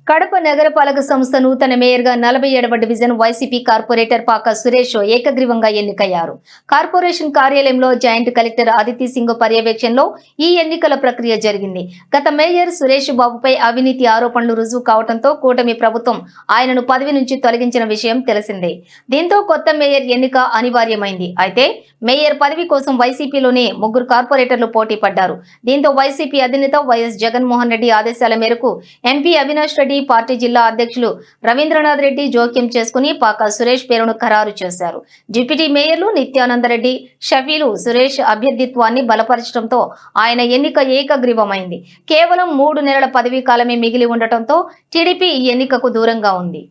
కడప నగరపాలక సంస్థ నూతన మేయర్గా 47వ డివిజన్ వైసీపీ కార్పొరేటర్ పాక సురేష్ ఏకగ్రీవంగా ఎన్నికయ్యారు. కార్పొరేషన్ కార్యాలయంలో జాయింట్ కలెక్టర్ అదితి సింగ్ పర్యవేక్షణలో ఈ ఎన్నికల ప్రక్రియ జరిగింది. గత మేయర్ సురేష్ బాబుపై అవినీతి ఆరోపణలు రుజువు కావడంతో కూటమి ప్రభుత్వం ఆయనను పదవి నుంచి తొలగించిన విషయం తెలిసిందే. దీంతో కొత్త మేయర్ ఎన్నిక అనివార్యమైంది. అయితే మేయర్ పదవి కోసం వైసీపీలోనే 3 కార్పొరేటర్లు పోటీ పడ్డారు. దీంతో వైసీపీ అధినేత వైఎస్ జగన్మోహన్ రెడ్డి ఆదేశాల మేరకు ఎంపీ అవినాష్ రెడ్డి, పార్టీ జిల్లా అధ్యక్షులు రవీంద్రనాథ్ రెడ్డి జోక్యం చేసుకుని పాక సురేష్ పేరును ఖరారు చేశారు. డిప్యూటీ మేయర్లు నిత్యానందరెడ్డి, షఫీలు సురేష్ అభ్యర్థిత్వాన్ని బలపరచడంతో ఆయన ఎన్నిక ఏకగ్రీవమైంది. కేవలం 3 నెలల పదవీ కాలమే మిగిలి ఉండటంతో టీడీపీ ఈ ఎన్నికకు దూరంగా ఉంది.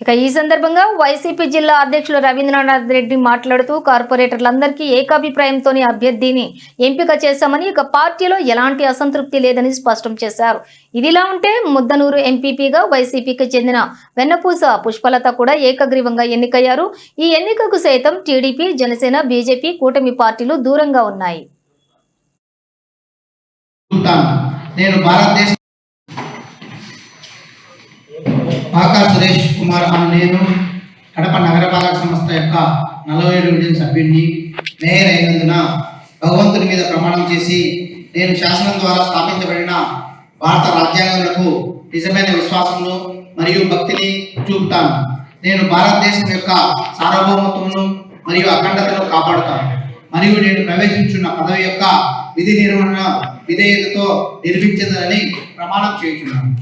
ఇక ఈ సందర్భంగా వైసీపీ జిల్లా అధ్యక్షులు రవీంద్రనాథ్ రెడ్డి మాట్లాడుతూ కార్పొరేటర్లందరికీ ఏకాభిప్రాయంతోనే అభ్యర్థిని ఎంపిక చేశామని, ఇక పార్టీలో ఎలాంటి అసంతృప్తి లేదని స్పష్టం చేశారు. ఇదిలా ఉంటే ముద్దనూరు ఎంపీపీగా వైసీపీకి చెందిన వెన్నపూస పుష్పలత కూడా ఏకగ్రీవంగా ఎన్నికయ్యారు. ఈ ఎన్నికకు సైతం టీడీపీ, జనసేన, బీజేపీ కూటమి పార్టీలు దూరంగా ఉన్నాయి. పాక సురేష్ కుమార్ నేను కడప నగరపాలక సంస్థ యొక్క 47 డివిజన్ సభ్యుడిని. మేయర్ అయినందున భగవంతుని మీద ప్రమాణం చేసి నేను శాసనం ద్వారా స్థాపించబడిన భారత రాజ్యాంగంలో నిజమైన విశ్వాసమును మరియు భక్తిని చూపుతాను. నేను భారతదేశం యొక్క సార్వభౌమత్వమును మరియు అఖండతను కాపాడుతాను మరియు నేను ప్రవేశించున్న పదవి యొక్క విధి నిర్వహణ విధేయతతో నిర్వహించదని ప్రమాణం చేయుచున్నాను.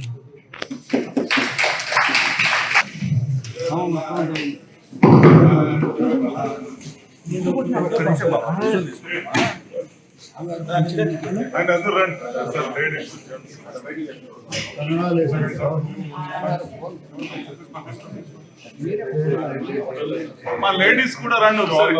మా లేడీస్ కూడా రండి ఒకసారి.